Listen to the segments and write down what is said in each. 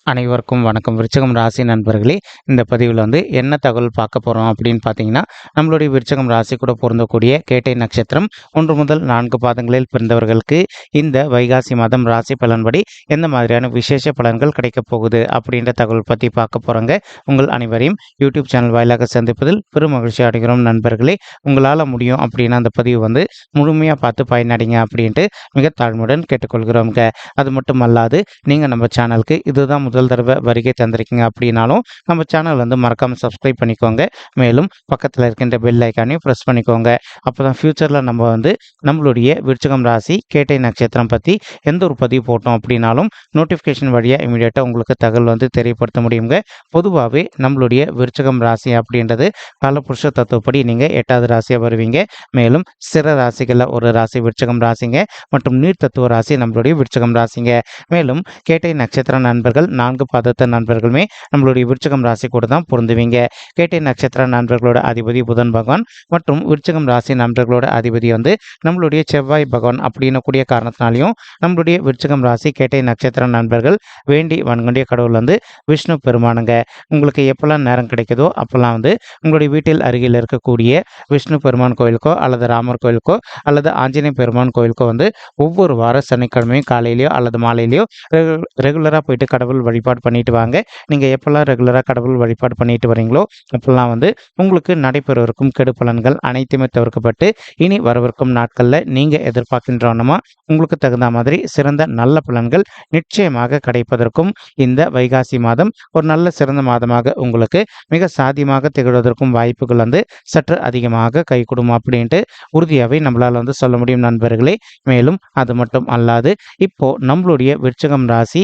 அனைவருக்கும் வணக்கம். விருச்சகம் ராசி நண்பர்களே, இந்த பதிவில் என்ன தகவல் பார்க்க போகிறோம் அப்படின்னு பார்த்தீங்கன்னா, நம்மளுடைய விருச்சகம் ராசி கூட பொருந்தக்கூடிய கேட்டை நட்சத்திரம் 1 முதல் 4 பாதங்களில் பிறந்தவர்களுக்கு இந்த வைகாசி மாதம் ராசி பலன்படி எந்த மாதிரியான விசேஷ பலன்கள் கிடைக்கப் போகுது அப்படின்ற தகவல் பற்றி பார்க்க போகிறோங்க. உங்கள் அனைவரையும் யூடியூப் சேனல் வாயிலாக சந்திப்பதில் பெரும் மகிழ்ச்சி அடைகிறோம் நண்பர்களே. உங்களால் முடியும் அப்படின்னா அந்த பதிவு முழுமையாக பார்த்து பயனடைங்க அப்படின்ட்டு மிக தாழ்மையுடன் கேட்டுக்கொள்கிறோங்க. அது மட்டும் அல்லாது நீங்கள் நம்ம சேனலுக்கு இதுதான் முதல் தடவை வருகை தந்திருக்கீங்க அப்படின்னாலும் நம்ம சேனல் மறக்காமல் சப்ஸ்கிரைப் பண்ணிக்கோங்க. மேலும் பக்கத்தில் இருக்கின்ற பெல் ஐக்கானையும் ப்ரெஸ் பண்ணிக்கோங்க. அப்போ தான் ஃப்யூச்சரில் நம்ம நம்மளுடைய விருச்சிகம் ராசி கேட்டை நட்சத்திரம் பற்றி எந்த ஒரு பதிவு போட்டோம் அப்படின்னாலும் நோட்டிஃபிகேஷன் வழியாக இமீடியட்டாக உங்களுக்கு தகவல் தெரியப்படுத்த முடியுங்க. பொதுவாகவே நம்மளுடைய விருச்சிகம் ராசி அப்படின்றது காலபுருஷ தத்துவப்படி நீங்கள் 8வது ராசியாக வருவீங்க. மேலும் சிற ராசிகளில் ஒரு ராசி விருச்சிகம் ராசிங்க மற்றும் நீர் தத்துவ ராசி நம்மளுடைய விருச்சிகம் ராசிங்க. மேலும் கேட்டை நட்சத்திர நண்பர்கள் 4 பாதத்த நண்பர்களுமே நம்மளுடைய விருச்சிகம் ராசி கூட தான் பொருந்துவீங்க. கேட்டை நட்சத்திர நண்பர்களோட அதிபதி புதன் பகவான் மற்றும் விருச்சிகம் ராசி நண்பர்களோட அதிபதி நம்மளுடைய செவ்வாய் பகவான் அப்படின்னு கூடிய காரணத்தினாலையும் நம்மளுடைய விருச்சிகம் ராசி கேட்டை நட்சத்திர நண்பர்கள் வேண்டி வணங்கிய கடவுள் விஷ்ணு பெருமானுங்க. உங்களுக்கு எப்பெல்லாம் நேரம் கிடைக்குதோ அப்பெல்லாம் உங்களுடைய வீட்டில் அருகில் இருக்கக்கூடிய விஷ்ணு பெருமான் கோயிலுக்கோ அல்லது ராமர் கோயிலுக்கோ அல்லது ஆஞ்சநேய பெருமான் கோயிலுக்கோ ஒவ்வொரு வார சனிக்கிழமையும் காலையிலையோ அல்லது மாலையிலையோ ரெகுலராக போயிட்டு கடவுள் வழிபாடு பண்ணிட்டு வாங்க. நீங்கள் எப்பெல்லாம் ரெகுலராக கடவுள் வழிபாடு பண்ணிட்டு வரீங்களோ அப்பெல்லாம் உங்களுக்கு நடைபெறவிருக்கும் கெடு பலன்கள் அனைத்துமே தவிர்க்கப்பட்டு இனி வரவிருக்கும் நாட்களில் நீங்கள் எதிர்பார்க்கின்றோன்னா உங்களுக்கு தகுந்த மாதிரி சிறந்த நல்ல பலன்கள் நிச்சயமாக கிடைப்பதற்கும் இந்த வைகாசி மாதம் ஒரு நல்ல சிறந்த மாதமாக உங்களுக்கு மிக சாத்தியமாக திகழ்வதற்கும் வாய்ப்புகள் சற்று அதிகமாக கைகூடும் அப்படின்ட்டு உறுதியாகவே நம்மளால் சொல்ல முடியும் நண்பர்களே. மேலும் அது மட்டும் அல்லாது இப்போ நம்மளுடைய விருச்சிகம் ராசி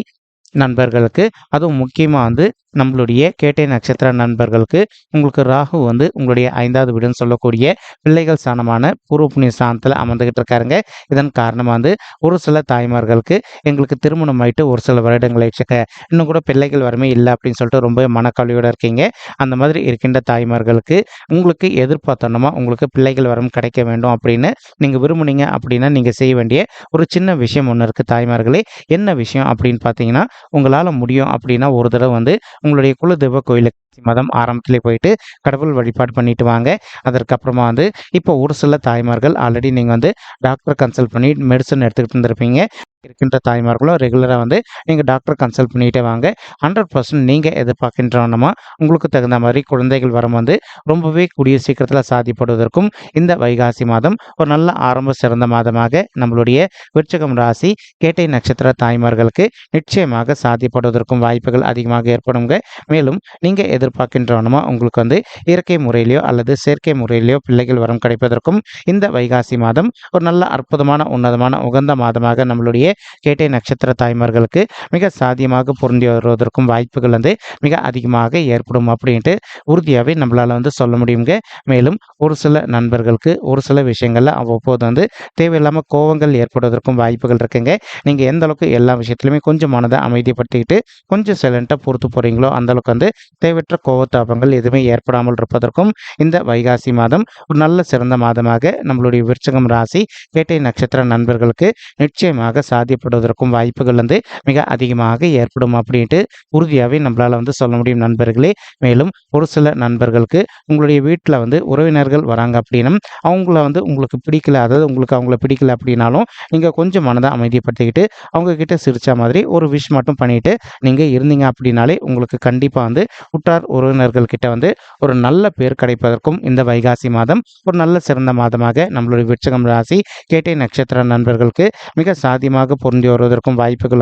நண்பர்களுக்கு அதுவும் முக்கியமாக நம்மளுடைய கேட்டை நட்சத்திர நண்பர்களுக்கு உங்களுக்கு ராகு உங்களுடைய 5வது வீடுன்னு சொல்லக்கூடிய பிள்ளைகள் ஸ்தானமான பூர்வ புண்ணிய ஸ்தானத்தில் அமர்ந்துகிட்டு இருக்காருங்க. இதன் காரணமாக ஒரு சில தாய்மார்களுக்கு எங்களுக்கு திருமணம் ஆயிட்டு ஒரு சில வருடங்களை இன்னும் கூட பிள்ளைகள் வரமே இல்லை அப்படின்னு சொல்லிட்டு ரொம்ப மனக்கவலையோடு இருக்கீங்க. அந்த மாதிரி இருக்கின்ற தாய்மார்களுக்கு உங்களுக்கு எதிர்பார்த்தோன்னா உங்களுக்கு பிள்ளைகள் வரம் கிடைக்க வேண்டும் அப்படின்னு நீங்கள் விரும்புனீங்க அப்படின்னா நீங்கள் செய்ய வேண்டிய ஒரு சின்ன விஷயம் ஒன்று இருக்குது தாய்மார்களே. என்ன விஷயம் அப்படின்னு பார்த்தீங்கன்னா, உங்களால் முடியும் அப்படின்னா ஒரு தடவை உங்களுடைய குலதெய்வ கோயிலுக்கு மதம் ஆரம்பத்திலே போயிட்டு கடவுள் வழிபாடு பண்ணிட்டு வாங்க. அதற்கப்புறமா இப்போ ஒரு சில தாய்மார்கள் ஆல்ரெடி நீங்கள் டாக்டர் கன்சல்ட் பண்ணி மெடிசன் எடுத்துக்கிட்டு இருந்திருப்பீங்க. இருக்கின்ற தாய்மார்களும் ரெகுலராக நீங்கள் டாக்டர் கன்சல்ட் பண்ணிகிட்டே வாங்க. 100% நீங்கள் எதிர்பார்க்கின்றோன்னா உங்களுக்கு தகுந்த மாதிரி குழந்தைகள் வரம் ரொம்பவே கூடிய சீக்கிரத்தில் சாதிப்படுவதற்கும் இந்த வைகாசி மாதம் ஒரு நல்ல ஆரம்ப சிறந்த மாதமாக நம்மளுடைய விருச்சிகம் ராசி கேட்டை நட்சத்திர தாய்மார்களுக்கு நிச்சயமாக சாதிப்படுவதற்கும் வாய்ப்புகள் அதிகமாக ஏற்படுங்க. மேலும் நீங்கள் எதிர்பார்க்கின்றோன்னா உங்களுக்கு இயற்கை முறையிலையோ அல்லது செயற்கை முறையிலையோ பிள்ளைகள் வரம் கிடைப்பதற்கும் இந்த வைகாசி மாதம் ஒரு நல்ல அற்புதமான உன்னதமான உகந்த மாதமாக நம்மளுடைய கேட்டை நட்சத்திர தாய்மார்களுக்கு மிக சாத்தியமாக பொருந்தி வருவதற்கும் வாய்ப்புகள் மிக அதிகமாக ஏற்படும் அப்படின்ட்டு உறுதியாகவே நம்மளால் சொல்ல முடியுங்க. மேலும் ஒரு சில நண்பர்களுக்கு ஒரு சில விஷயங்கள்ல அவ்வப்போது தேவையில்லாமல் கோபங்கள் ஏற்படுவதற்கும் வாய்ப்புகள் இருக்குங்க. நீங்கள் எந்த அளவுக்கு எல்லா விஷயத்திலுமே கொஞ்சம் மனதை அமைதிப்படுத்திக்கிட்டு கொஞ்சம் சைலண்டாக பொறுத்து போகிறீங்களோ அந்த அளவுக்கு தேவையற்ற கோபத்தாபங்கள் எதுவுமே ஏற்படாமல் இருப்பதற்கும் இந்த வைகாசி மாதம் ஒரு நல்ல சிறந்த மாதமாக நம்மளுடைய விருச்சிகம் ராசி கேட்டை நட்சத்திர நண்பர்களுக்கு நிச்சயமாக சாத்தியப்படுவதற்கும் வாய்ப்புகள் மிக அதிகமாக ஏற்படும் அப்படின்ட்டு உறுதியாகவே நம்மளால் சொல்ல முடியும் நண்பர்களே. மேலும் ஒரு சில நண்பர்களுக்கு உங்களுடைய வீட்டில் உறவினர்கள் வராங்க அப்படின்னா அவங்கள உங்களுக்கு பிடிக்கல, அதாவது உங்களுக்கு அவங்கள பிடிக்கல அப்படின்னாலும் நீங்கள் கொஞ்சம் மனதை அமைதிப்படுத்திக்கிட்டு அவங்க கிட்ட சிரிச்ச மாதிரி ஒரு விஷ் மட்டும் பண்ணிட்டு நீங்கள் இருந்தீங்க அப்படின்னாலே உங்களுக்கு கண்டிப்பாக உற்றார் உறவினர்கள் கிட்ட ஒரு நல்ல பேர் கிடைப்பதற்கும் இந்த வைகாசி மாதம் ஒரு நல்ல சிறந்த மாதமாக நம்மளுடைய விருச்சிகம் ராசி கேட்டை நட்சத்திர நண்பர்களுக்கு மிக சாத்தியமாக பொருந்தி வருவதற்கும் வாய்ப்புகள்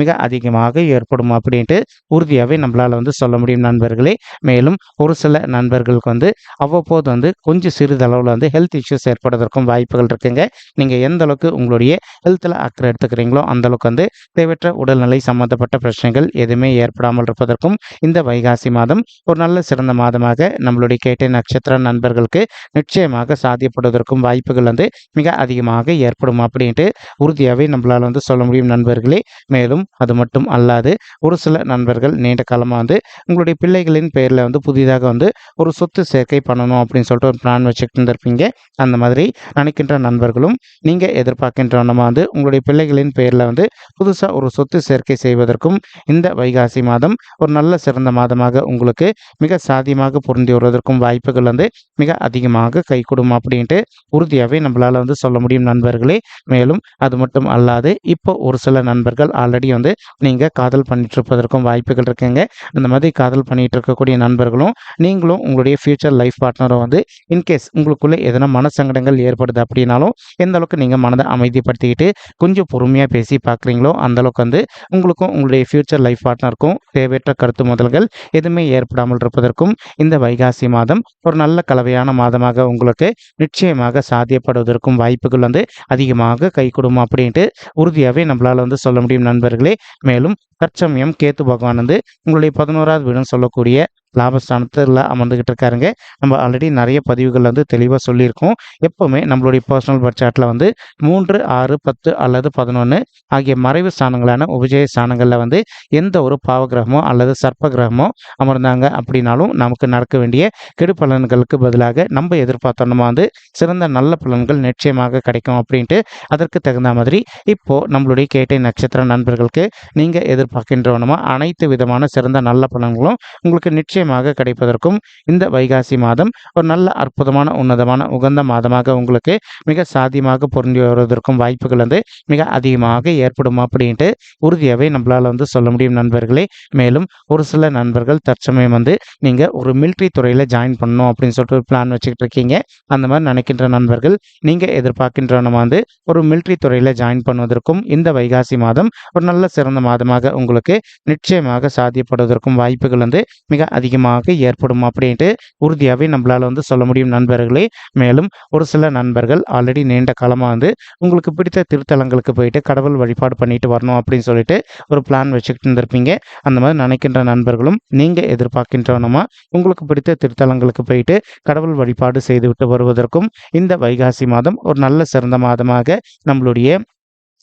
மிக அதிகமாக ஏற்படும் அப்படின்ட்டு உறுதியாகவே நம்மளால் சொல்ல முடியும் நண்பர்களே. மேலும் ஒரு சில நண்பர்களுக்கு அவ்வப்போது கொஞ்சம் சிறிதளவில் ஹெல்த் இஷ்யூஸ் ஏற்படுவதற்கும் வாய்ப்புகள் இருக்குங்க. நீங்கள் எந்த அளவுக்கு உங்களுடைய ஹெல்த்தில் அக்கறை எடுத்துக்கிறீங்களோ அந்த அளவுக்கு தேவையற்ற உடல்நிலை சம்பந்தப்பட்ட பிரச்சனைகள் எதுவுமே ஏற்படாமல் இருப்பதற்கும் இந்த வைகாசி மாதம் மாதம் ஒரு நல்ல சிறந்த மாதமாக நம்மளுடைய கேட்டை நட்சத்திர நண்பர்களுக்கு நிச்சயமாக சாத்தியப்படுவதற்கும் வாய்ப்புகள் வந்து மிக அதிகமாக ஏற்படும் அப்படின்ட்டு உறுதியாகவே நம்மளால் வந்து சொல்ல முடியும் நண்பர்களே. மேலும் அது மட்டும் அல்லாது ஒரு சில நண்பர்கள் நீண்ட காலமாக வந்து உங்களுடைய பிள்ளைகளின் பெயரில் வந்து புதிதாக வந்து ஒரு சொத்து சேர்க்கை பண்ணணும் அப்படின்னு சொல்லிட்டு ஒரு பிளான் வச்சுக்கிட்டு இருந்திருப்பீங்க. அந்த மாதிரி நினைக்கின்ற நண்பர்களும் நீங்கள் எதிர்பார்க்கின்ற நம்ம வந்து உங்களுடைய பிள்ளைகளின் பெயரில் வந்து புதுசாக ஒரு சொத்து சேர்க்கை செய்வதற்கும் இந்த வைகாசி மாதம் ஒரு நல்ல சிறந்த மாதமாக உங்களுக்கு மிக சாத்தியமாக பொருந்தி வருவதற்கும் வாய்ப்புகள் வந்து மிக அதிகமாக கைகூடும் அப்படின்ட்டு உறுதியாகவே நம்மளால் வந்து சொல்ல முடியும் நண்பர்களே. மேலும் அது மட்டும் அல்லாது இப்போ ஒரு சில நண்பர்கள் ஆல்ரெடி வந்து நீங்கள் காதல் பண்ணிட்டு இருப்பதற்கும் வாய்ப்புகள் இருக்குங்க. அந்த மாதிரி காதல் பண்ணிட்டு இருக்கக்கூடிய நண்பர்களும் நீங்களும் உங்களுடைய ஃபியூச்சர் லைஃப் பார்ட்னரும் வந்து இன்கேஸ் உங்களுக்குள்ளே எதனா மனசங்கடங்கள் ஏற்படுது அப்படின்னாலும் எந்த அளவுக்கு நீங்கள் மனதை அமைதிப்படுத்திக்கிட்டு கொஞ்சம் பொறுமையாக பேசி பார்க்குறீங்களோ அந்தளவுக்கு வந்து உங்களுக்கும் உங்களுடைய ஃபியூச்சர் லைஃப் பார்ட்னருக்கும் தேவையற்ற கருத்து முதல்கள் எதுவுமே ஏற்படாமல் இருப்பதற்கும் இந்த வைகாசி மாதம் ஒரு நல்ல கலவையான மாதமாக உங்களுக்கு நிச்சயமாக சாத்தியப்படுவதற்கும் வாய்ப்புகள் வந்து அதிகமாக கைகூடும் அப்படின்ட்டு உறுதியாகவே நம்மளால் வந்து சொல்ல முடியும் நண்பர்களே. மேலும் தற்சமயம் கேத்து பகவான் வந்து உங்களுடைய 11வது வீடுன்னு சொல்லக்கூடிய லாபஸ்தானத்தில் அமர்ந்துகிட்டு இருக்காருங்க. நம்ம ஆல்ரெடி நிறைய பதிவுகள் வந்து தெளிவாக சொல்லியிருக்கோம். எப்போவுமே நம்மளுடைய பர்சனல் பட்ஜெட்டில் வந்து 3, 6, 10 அல்லது 11 ஆகிய மறைவு ஸ்தானங்களான உபஜய ஸ்தானங்களில் வந்து எந்த ஒரு பாவகிரகமோ அல்லது சர்ப்ப கிரகமோ அமர்ந்தாங்க அப்படின்னாலும் நமக்கு நடக்க வேண்டிய கெடு பலன்களுக்கு பதிலாக நம்ம எதிர்பார்த்தோம்னா வந்து சிறந்த நல்ல பலன்கள் நிச்சயமாக கிடைக்கும் அப்படின்ட்டு அதற்கு தகுந்த மாதிரி இப்போ நம்மளுடைய கேட்டை நட்சத்திர நண்பர்களுக்கு நீங்கள் எதிர்பார்க்கின்றவனமா அனைத்து விதமான சிறந்த நல்ல பலன்களும் உங்களுக்கு நிச்சயமாக கிடைப்பதற்கும் இந்த வைகாசி மாதம் ஒரு நல்ல அற்புதமான உன்னதமான உகந்த மாதமாக உங்களுக்கு மிக சாத்தியமாக பொருந்தி வருவதற்கும் வாய்ப்புகள் வந்து மிக அதிகமாக ஏற்படும் அப்படின்ட்டு உறுதியாகவே நம்மளால் வந்து சொல்ல முடியும் நண்பர்களே. மேலும் ஒரு சில நண்பர்கள் தற்சமயம் வந்து நீங்கள் ஒரு மிலிட்ரி துறையில் ஜாயின் பண்ணணும் அப்படின்னு சொல்லிட்டு ஒரு பிளான் வச்சுக்கிட்டு இருக்கீங்க. அந்த மாதிரி நினைக்கின்ற நண்பர்கள் நீங்கள் எதிர்பார்க்கின்ற நம்ம வந்து ஒரு மிலிட்ரி துறையில் ஜாயின் பண்ணுவதற்கும் இந்த வைகாசி மாதம் ஒரு நல்ல சிறந்த மாதமாக உங்களுக்கு நிச்சயமாக சாத்தியப்படுவதற்கும் வாய்ப்புகள் வந்து மிக அதிகமாக ஏற்படும் அப்படின்ட்டு உறுதியாகவே நம்மளால் வந்து சொல்ல முடியும் நண்பர்களே. மேலும் ஒரு சில நண்பர்கள் ஆல்ரெடி நீண்ட காலமாக வந்து உங்களுக்கு பிடித்த திருத்தலங்களுக்கு போயிட்டு கடவுள் வழிபாடு பண்ணிட்டு வரணும் அப்படின்னு சொல்லிட்டு ஒரு பிளான் வச்சுக்கிட்டு இருந்திருப்பீங்க. அந்த மாதிரி நினைக்கின்ற நண்பர்களும் நீங்கள் எதிர்பார்க்கின்றனமா உங்களுக்கு பிடித்த திருத்தலங்களுக்கு போயிட்டு கடவுள் வழிபாடு செய்துவிட்டு வருவதற்கும் இந்த வைகாசி மாதம் ஒரு நல்ல சிறந்த மாதமாக நம்மளுடைய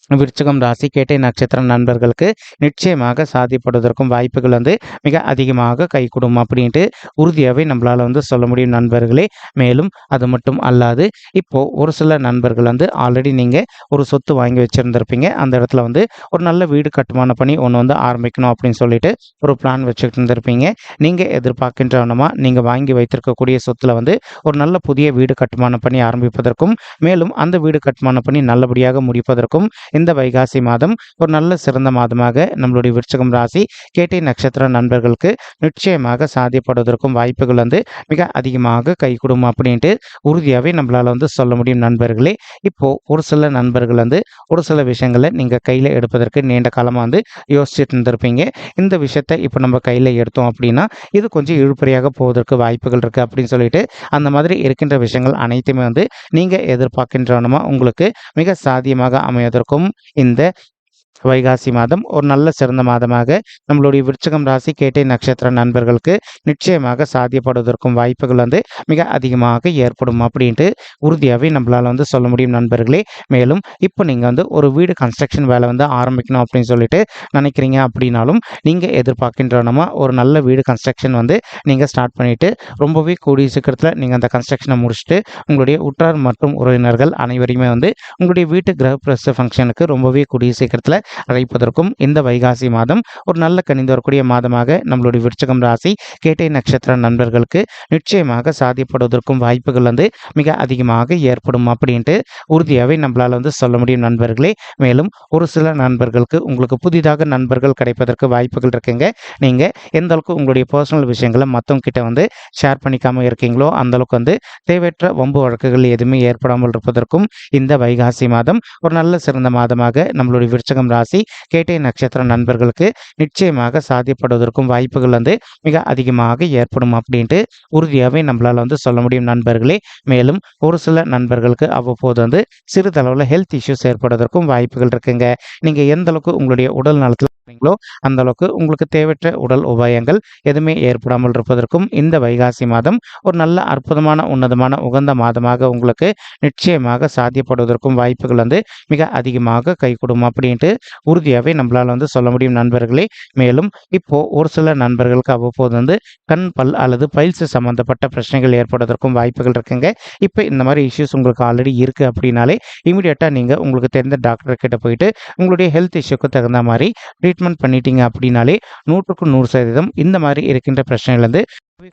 விருச்சிகம் ராசி கேட்டை நட்சத்திரம் நண்பர்களுக்கு நிச்சயமாக சாத்தியப்படுவதற்கும் வாய்ப்புகள் வந்து மிக அதிகமாக கைகூடும் அப்படின்ட்டு உறுதியாகவே நம்மளால் வந்து சொல்ல முடியும் நண்பர்களே. மேலும் அது மட்டும் அல்லாது இப்போது ஒரு சில நண்பர்கள் வந்து ஆல்ரெடி நீங்கள் ஒரு சொத்து வாங்கி வச்சுருந்துருப்பீங்க. அந்த இடத்துல வந்து ஒரு நல்ல வீடு கட்டுமான பணி ஒன்று வந்து ஆரம்பிக்கணும் அப்படின்னு சொல்லிட்டு ஒரு பிளான் வச்சுக்கிட்டு இருந்திருப்பீங்க. நீங்கள் எதிர்பார்க்கின்றவனமா நீங்கள் வாங்கி வைத்திருக்கக்கூடிய சொத்தில் வந்து ஒரு நல்ல புதிய வீடு கட்டுமான பணி ஆரம்பிப்பதற்கும் மேலும் அந்த வீடு கட்டுமான பணி நல்லபடியாக முடிப்பதற்கும் இந்த வைகாசி மாதம் ஒரு நல்ல சிறந்த மாதமாக நம்மளுடைய விருச்சிகம் ராசி கேட்டை நட்சத்திர நண்பர்களுக்கு நிச்சயமாக சாத்தியப்படுவதற்கும் வாய்ப்புகள் வந்து மிக அதிகமாக கைகூடும் அப்படின்ட்டு உறுதியாகவே நம்மளால் வந்து சொல்ல முடியும் நண்பர்களே. இப்போது ஒரு சில நண்பர்கள் வந்து ஒரு சில விஷயங்களை நீங்கள் கையில் எடுப்பதற்கு நீண்ட காலமாக வந்து யோசிச்சுட்டு இருந்திருப்பீங்க. இந்த விஷயத்தை இப்போ நம்ம கையில் எடுத்தோம் அப்படின்னா இது கொஞ்சம் இழுபறியாக போவதற்கு வாய்ப்புகள் இருக்குது அப்படின்னு சொல்லிட்டு அந்த மாதிரி இருக்கின்ற விஷயங்கள் அனைத்துமே வந்து நீங்கள் எதிர்பார்க்கின்றனமா உங்களுக்கு மிக சாத்தியமாக அமைவதற்கும் இந்த வைகாசி மாதம் ஒரு நல்ல சிறந்த மாதமாக நம்மளுடைய விருச்சிகம் ராசி கேட்டை நட்சத்திர நண்பர்களுக்கு நிச்சயமாக சாத்தியப்படுவதற்கும் வாய்ப்புகள் வந்து மிக அதிகமாக ஏற்படும் அப்படின்ட்டு உறுதியாகவே நம்மளால் வந்து சொல்ல முடியும் நண்பர்களே. மேலும் இப்போ நீங்கள் வந்து ஒரு வீடு கன்ஸ்ட்ரக்ஷன் வேலை வந்து ஆரம்பிக்கணும் அப்படின்னு சொல்லிட்டு நினைக்கிறீங்க அப்படின்னாலும் நீங்கள் எதிர்பார்க்கின்றனமா ஒரு நல்ல வீடு கன்ஸ்ட்ரக்ஷன் வந்து நீங்கள் ஸ்டார்ட் பண்ணிவிட்டு ரொம்பவே கூடிய சீக்கிரத்தில் நீங்கள் அந்த கன்ஸ்ட்ரக்ஷனை முடிச்சுட்டு உங்களுடைய உற்றார் மற்றும் உறவினர்கள் அனைவரையுமே வந்து உங்களுடைய வீட்டு கிரகப்பிரவேச ஃபங்க்ஷனுக்கு ரொம்பவே கூடிய சீக்கிரத்தில் அழைப்பதற்கும் இந்த வைகாசி மாதம் ஒரு நல்ல கனிந்து வரக்கூடிய மாதமாக நம்மளுடைய விருச்சிகம் ராசி கேட்டை நட்சத்திர நண்பர்களுக்கு நிச்சயமாக சாத்தியப்படுவதற்கும் வாய்ப்புகள் வந்து மிக அதிகமாக ஏற்படும் அப்படின்ட்டு உறுதியாகவே நம்மளால் வந்து சொல்ல முடியும் நண்பர்களே. மேலும் ஒரு சில நண்பர்களுக்கு உங்களுக்கு புதிதாக நண்பர்கள் கிடைப்பதற்கு வாய்ப்புகள் இருக்குங்க. நீங்கள் எந்த அளவுக்கு உங்களுடைய பர்சனல் விஷயங்களை மற்றவங்க கிட்ட வந்து ஷேர் பண்ணிக்காமல் இருக்கீங்களோ அந்தளவுக்கு வந்து தேவையற்ற வம்பு வழக்குகள் எதுவுமே ஏற்படாமல் இருப்பதற்கும் இந்த வைகாசி மாதம் ஒரு நல்ல சிறந்த மாதமாக நம்மளுடைய விருச்சிகம் ராசி கேட்டை நட்சத்திர நண்பர்களுக்கு நிச்சயமாக சாத்தியப்படுவதற்கும் வாய்ப்புகள் வந்து மிக அதிகமாக ஏற்படும் அப்படின்ட்டு உறுதியாகவே நம்மளால் வந்து சொல்ல முடியும் நண்பர்களே. மேலும் ஒரு சில நண்பர்களுக்கு அவ்வப்போது வந்து சிறிதளவில் ஹெல்த் இஷ்யூஸ் ஏற்படுவதற்கும் வாய்ப்புகள் இருக்குங்க. நீங்கள் எந்த அளவுக்கு உங்களுடைய உடல் நலத்தில் ங்களோ அந்த அளவுக்கு உங்களுக்கு தேவையற்ற உடல் உபாயங்கள் எதுவுமே ஏற்படாமல் இருப்பதற்கும் இந்த வைகாசி மாதம் ஒரு நல்ல அற்புதமான உன்னதமான உகந்த மாதமாக உங்களுக்கு நிச்சயமாக சாத்தியப்படுவதற்கும் வாய்ப்புகள் வந்து மிக அதிகமாக கைகூடும் அப்படின்ட்டு உறுதியாகவே நம்மளால் வந்து சொல்ல முடியும் நண்பர்களே. மேலும் இப்போ ஒரு சில நண்பர்களுக்கு அவ்வப்போது வந்து கண் பல் அல்லது பைல்ஸ் சம்பந்தப்பட்ட பிரச்சனைகள் ஏற்படுவதற்கும் வாய்ப்புகள் இருக்குங்க. இப்போ இந்த மாதிரி இஷ்யூஸ் உங்களுக்கு ஆல்ரெடி இருக்குது அப்படின்னாலே இமீடியட்டாக நீங்கள் உங்களுக்கு தெரிந்த டாக்டர் கிட்ட போயிட்டு உங்களுடைய ஹெல்த் இஷ்யூக்கு தகுந்த மாதிரி ட்ரீட்மெண்ட் பண்ணிட்டீங்க அப்படின்னாலே 100க்கு 100% இந்த மாதிரி இருக்கின்ற பிரச்சனையிலேருந்து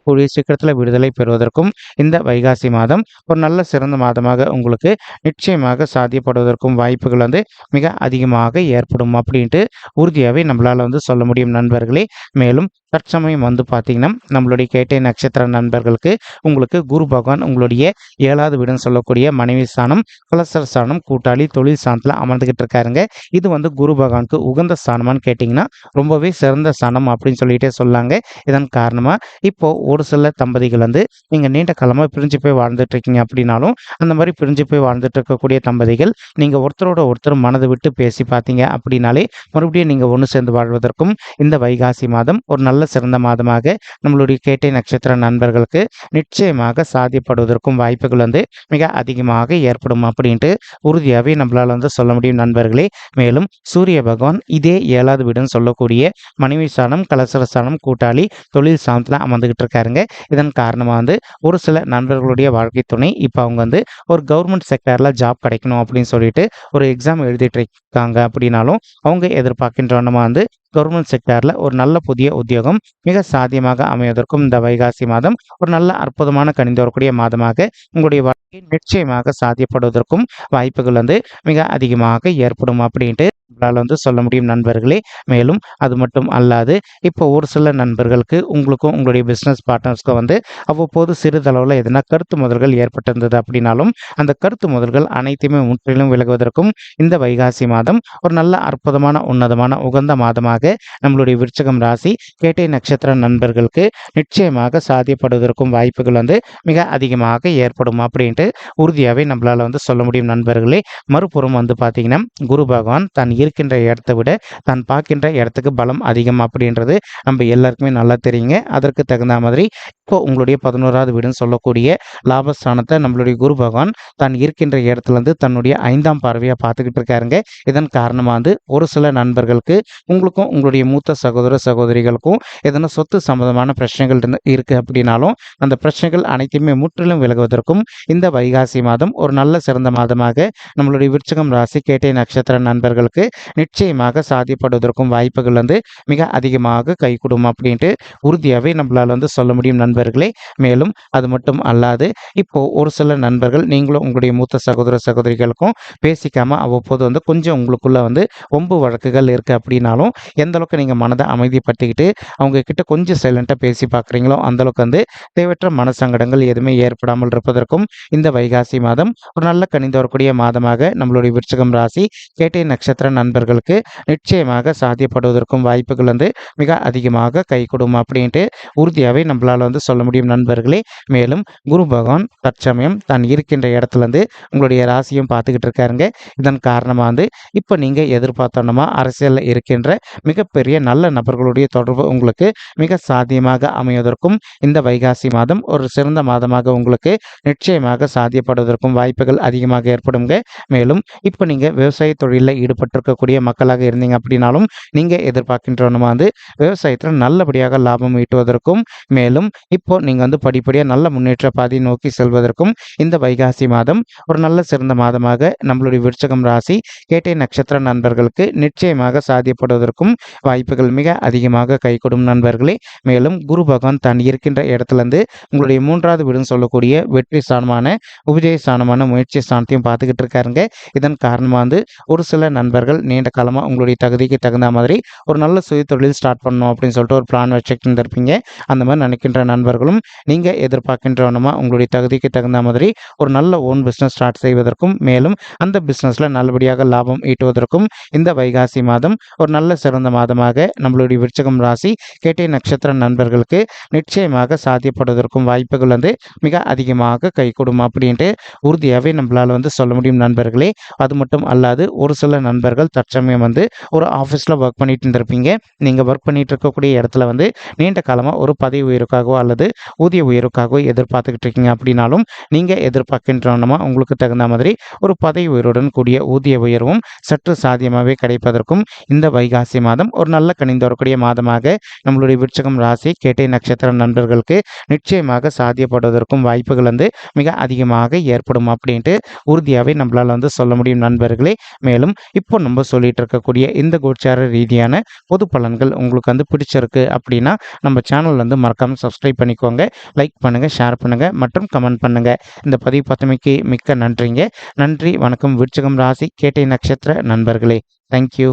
கூடிய சீக்கிரத்தில் விடுதலை பெறுவதற்கும் இந்த வைகாசி மாதம் ஒரு நல்ல சிறந்த மாதமாக உங்களுக்கு நிச்சயமாக சாத்தியப்படுவதற்கும் வாய்ப்புகள் வந்து மிக அதிகமாக ஏற்படும் அப்படின்ட்டு உறுதியாகவே நம்மளால் வந்து சொல்ல முடியும் நண்பர்களே. மேலும் தற்சமயம் வந்து பார்த்தீங்கன்னா நம்மளுடைய கேட்டை நட்சத்திர நண்பர்களுக்கு உங்களுக்கு குரு பகவான் உங்களுடைய 7வது வீடுன்னு சொல்லக்கூடிய மனைவி ஸ்தானம், கலசர ஸ்தானம், கூட்டாளி, தொழில் ஸ்தானத்தில் அமர்ந்துகிட்டு இருக்காருங்க. இது வந்து குரு பகவானுக்கு உகந்த ஸ்தானமானு கேட்டிங்கன்னா ரொம்பவே சிறந்த ஸ்தானம் அப்படின்னு சொல்லிட்டே சொல்லாங்க. இதன் காரணமாக இப்போ ஒரு சில தம்பதிகள் வந்து நீங்கள் நீண்ட காலமாக பிரிஞ்சு போய் வாழ்ந்துட்டு இருக்கீங்க அப்படின்னாலும் அந்த மாதிரி பிரிஞ்சு போய் வாழ்ந்துட்டு இருக்கக்கூடிய தம்பதிகள் நீங்கள் ஒருத்தரோட ஒருத்தர் மனதை விட்டு பேசி பார்த்தீங்க அப்படின்னாலே மறுபடியும் நீங்கள் ஒன்று சேர்ந்து வாழ்வதற்கும் இந்த வைகாசி மாதம் ஒரு நல்ல சிறந்த மாதமாக நம்மளுடைய கேட்டை நட்சத்திர நண்பர்களுக்கு நிச்சயமாக சாத்தியப்படுவதற்கும் வாய்ப்புகள் வந்து மிக அதிகமாக ஏற்படும் அப்படின்ட்டு உறுதியாகவே நம்மளால் வந்து சொல்ல முடியும் நண்பர்களே. மேலும் சூரிய பகவான் இதே 7வது வீடுன்னு சொல்லக்கூடிய மனைவி ஸ்தானம், கலசர ஸ்தானம், கூட்டாளி, தொழில் ஸ்தானத்தில் அமர்ந்துகிட்டு இருக்காருங்க. இதன் காரணமாக வந்து ஒரு சில நண்பர்களுடைய வாழ்க்கை துணை இப்போ அவங்க வந்து ஒரு கவர்மெண்ட் செக்டரில் ஜாப் கிடைக்கணும் அப்படின்னு சொல்லிட்டு ஒரு எக்ஸாம் எழுதிட்டு இருக்காங்க அப்படின்னாலும் அவங்க எதிர்பார்க்கின்றவனமாக வந்து கவர்மெண்ட் செக்டரில் ஒரு நல்ல புதிய உத்தியோகம் மிக சாத்தியமாக அமைவதற்கும் இந்த வைகாசி மாதம் ஒரு நல்ல அற்புதமான கணிந்து வரக்கூடிய மாதமாக உங்களுடைய வாழ்க்கை நிச்சயமாக சாத்தியப்படுவதற்கும் வாய்ப்புகள் வந்து மிக அதிகமாக ஏற்படும் அப்படின்ட்டு நம்மளால் வந்து சொல்ல முடியும் நண்பர்களே. மேலும் அது மட்டும் அல்லாது இப்போ ஒரு சில நண்பர்களுக்கு உங்களுக்கும் உங்களுடைய பிஸ்னஸ் பார்ட்னர்ஸ்க்கும் வந்து அவ்வப்போது சிறிதளவில் எதனா கருத்து முதல்கள் ஏற்பட்டிருந்தது அப்படின்னாலும் அந்த கருத்து முதல்கள் அனைத்தையுமே முற்றிலும் விலகுவதற்கும் இந்த வைகாசி மாதம் ஒரு நல்ல அற்புதமான உன்னதமான உகந்த மாதமாக நம்மளுடைய விருச்சிகம் ராசி கேட்டை நட்சத்திர நண்பர்களுக்கு நிச்சயமாக சாத்தியப்படுவதற்கும் வாய்ப்புகள் வந்து மிக அதிகமாக ஏற்படும் அப்படின்ட்டு உறுதியாகவே நம்மளால் வந்து சொல்ல முடியும் நண்பர்களே. மறுபுறம் வந்து பார்த்தீங்கன்னா குரு பகவான் தான் இருக்கின்ற இடத்தை விட தான் பார்க்கின்ற இடத்துக்கு பலம் அதிகம் அப்படின்றது நம்ம எல்லாருக்குமே நல்லா தெரியுங்க. அதற்கு தகுந்த மாதிரி இப்போ உங்களுடைய 11வது வீடுன்னு சொல்லக்கூடிய லாபஸ்தானத்தை நம்மளுடைய குரு பகவான் தான் இருக்கின்ற இடத்துலேருந்து தன்னுடைய 5ஆம் பார்வையாக பார்த்துக்கிட்டு இருக்காருங்க. இதன் காரணமாக வந்து ஒரு சில நண்பர்களுக்கு உங்களுக்கும் உங்களுடைய மூத்த சகோதர சகோதரிகளுக்கும் எதனா சொத்து சம்பந்தமான பிரச்சனைகள் இருக்குது அப்படின்னாலும் அந்த பிரச்சனைகள் அனைத்தையுமே முற்றிலும் விலகுவதற்கும் இந்த வைகாசி மாதம் ஒரு நல்ல சிறந்த மாதமாக நம்மளுடைய விருச்சிகம் ராசி கேட்டை நட்சத்திர நண்பர்களுக்கு நிச்சயமாக சாத்தியப்படுவதற்கும் வாய்ப்புகள் வந்து மிக அதிகமாக கைகூடும் அப்படின்ட்டு உறுதியாகவே நம்மளால் வந்து சொல்ல முடியும் நண்பர்களே. மேலும் அது மட்டும் அல்லாது இப்போ ஒரு சில நண்பர்கள் நீங்களும் உங்களுடைய மூத்த சகோதர சகோதரிகளுக்கும் பேசிக்காமல் அவ்வப்போது வந்து கொஞ்சம் உங்களுக்குள்ள வந்து ஒம்பு வழக்குகள் இருக்குது அப்படின்னாலும் எந்த அளவுக்கு நீங்கள் மனதை அமைதிப்படுத்திக்கிட்டு அவங்க கிட்ட கொஞ்சம் சைலண்ட்டாக பேசி பார்க்குறீங்களோ அந்தளவுக்கு வந்து தேவையற்ற மனசங்கடங்கள் எதுவுமே ஏற்படாமல் இருப்பதற்கும் இந்த வைகாசி மாதம் ஒரு நல்ல கணிந்து வரக்கூடிய மாதமாக நம்மளுடைய விருச்சிகம் ராசி கேட்டை நட்சத்திர நண்பர்களுக்கு நிச்சயமாக சாத்தியப்படுவதற்கும் வாய்ப்புகள் வந்து மிக அதிகமாக கைகூடும் அப்படின்ட்டு உறுதியாகவே நம்மளால் வந்து சொல்ல முடியும் நண்பர்களே. மேலும் குரு பகவான் தற்சமயம் தான் இருக்கின்ற இடத்துலேருந்து உங்களுடைய ராசியும் பார்த்துக்கிட்டு இருக்காருங்க. இதன் காரணமாக வந்து இப்போ நீங்கள் எதிர்பார்த்தோன்னா அரசியலில் இருக்கின்ற மிகப்பெரிய நல்ல நபர்களுடைய தொடர்பு உங்களுக்கு மிக சாத்தியமாக அமைவதற்கும் இந்த வைகாசி மாதம் ஒரு சிறந்த மாதமாக உங்களுக்கு நிச்சயமாக சாத்தியப்படுவதற்கும் வாய்ப்புகள் அதிகமாக ஏற்படுங்க. மேலும் இப்போ நீங்கள் விவசாய தொழிலில் ஈடுபட்டிருக்கக்கூடிய மக்களாக இருந்தீங்க அப்படின்னாலும் நீங்கள் எதிர்பார்க்கின்றவனுமா வந்து விவசாயத்தில் நல்லபடியாக லாபம் ஈட்டுவதற்கும் மேலும் இப்போ நீங்கள் வந்து படிப்படியாக நல்ல முன்னேற்ற பாதை நோக்கி செல்வதற்கும் இந்த வைகாசி மாதம் ஒரு நல்ல சிறந்த மாதமாக நம்மளுடைய விருச்சிகம் ராசி கேட்டை நட்சத்திர நண்பர்களுக்கு நிச்சயமாக சாத்தியப்படுவதற்கும் வாய்ப்புகள் மிக அதிகமாக கைகூடும் நண்பர்களே. மேலும் குரு பகவான் தான் இருக்கின்ற இடத்துலேருந்து உங்களுடைய 3வது வீடுன்னு சொல்லக்கூடிய வெற்றி ஸ்தானமான உபஜய ஸ்தானமான முயற்சி ஸ்தானத்தையும் பார்த்துக்கிட்டு இருக்காருங்க. இதன் காரணமாக வந்து ஒரு சில நண்பர்கள் நீண்ட காலமாக உங்களுடைய தகுதிக்கு தகுந்த மாதிரி ஒரு நல்ல சுய தொழில் ஸ்டார்ட் பண்ணணும் அப்படின்னு சொல்லிட்டு ஒரு பிளான் வச்சுட்டு இருந்திருப்பீங்க. அந்த மாதிரி நினைக்கின்ற நண்பர்களும் நீங்கள் எதிர்பார்க்கின்றவனமா உங்களுடைய தகுதிக்கு தகுந்த மாதிரி ஒரு நல்ல ஓன் பிஸ்னஸ் ஸ்டார்ட் செய்வதற்கும் மேலும் அந்த பிஸ்னஸில் நல்லபடியாக லாபம் ஈட்டுவதற்கும் இந்த வைகாசி மாதம் ஒரு நல்ல சிறந்த மாதமாக நம்மளுடைய விருச்சிகம் ராசி கேட்டை நட்சத்திர நண்பர்களுக்கு நிச்சயமாக சாத்தியப்படுவதற்கும் வாய்ப்புகள் வந்து மிக அதிகமாக கைகூடும் அப்படின்ட்டு உறுதியாகவே நம்மளால் வந்து சொல்ல முடியும் நண்பர்களே. அது மட்டும் அல்லாது ஒரு சில நண்பர்கள் நண்பர்கள் தற்சமயம் வந்து ஒரு ஆஃபீஸில் ஒர்க் பண்ணிட்டு இருந்திருப்பீங்க. நீங்கள் ஒர்க் பண்ணிட்டு இருக்கக்கூடிய இடத்துல வந்து நீண்ட காலமாக ஒரு பதவி உயர்வுக்காகவோ அல்லது ஊதிய உயர்வுக்காகவோ எதிர்பார்த்துக்கிட்டு இருக்கீங்க அப்படின்னாலும் நீங்கள் எதிர்பார்க்கின்றனமா உங்களுக்கு தகுந்த மாதிரி ஒரு பதவி உயர்வுடன் கூடிய ஊதிய உயர்வும் சற்று சாத்தியமாகவே கிடைப்பதற்கும் இந்த வைகாசி மாதம் ஒரு நல்ல கணிந்து வரக்கூடிய மாதமாக நம்மளுடைய விருச்சிகம் ராசி கேட்டை நட்சத்திர நண்பர்களுக்கு நிச்சயமாக சாத்தியப்படுவதற்கும் வாய்ப்புகள் வந்து மிக அதிகமாக ஏற்படும் அப்படின்ட்டு உறுதியாகவே நம்மளால் வந்து சொல்ல முடியும் நண்பர்களே. மேலும் இப்போ நம்ம சொல்லிட்டு இருக்கக்கூடிய இந்த கோச்சார ரீதியான பொது பலன்கள் உங்களுக்கு வந்து பிடிச்சிருக்கு அப்படின்னா நம்ம சேனல் வந்து மறக்காமல் சப்ஸ்கிரைப் பண்ணிக்கோங்க, லைக் பண்ணுங்கள், ஷேர் பண்ணுங்கள் மற்றும் கமெண்ட் பண்ணுங்கள். இந்த பதிவு பார்த்தமைக்கு மிக்க நன்றிங்க. நன்றி, வணக்கம் விருச்சிகம் ராசி கேட்டை நட்சத்திர நண்பர்களே. தேங்க்யூ.